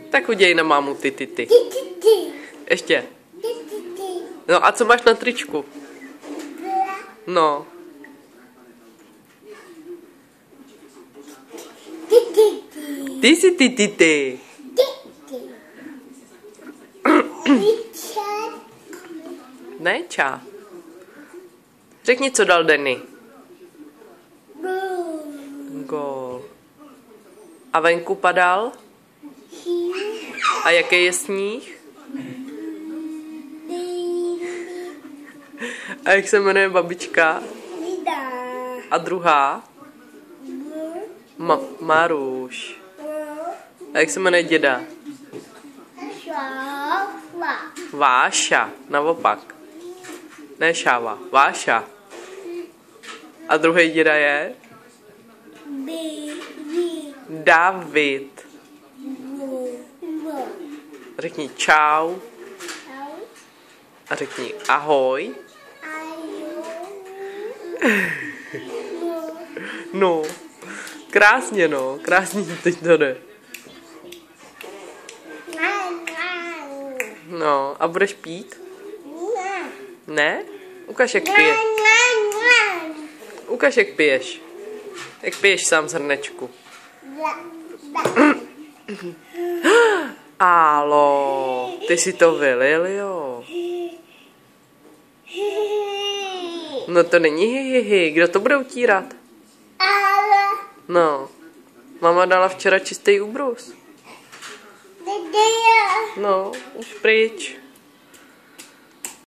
Tak udělej na mámu ty. Ještě. No a co máš na tričku? No. Ty jsi ty. Ne, ča. Řekni, co dal Denny. Gól. A venku padal? A jaký je sníh? A jak se jmenuje babička? A druhá? Maruš. A jak se jmenuje děda? Váša, naopak. Ne Šáva, Váša. A druhý děda je? David. Řekni čau. A řekni ahoj. No, krásně no, krásně teď to jde. No, a budeš pít? Ne? Ukaž, jak piješ. Ukaž, jak piješ. Jak piješ sám zrnečku. Álo, ty si to vylil, jo. No to není hihihi, kdo to bude utírat? No, mama dala včera čistý úbrus. No, už pryč.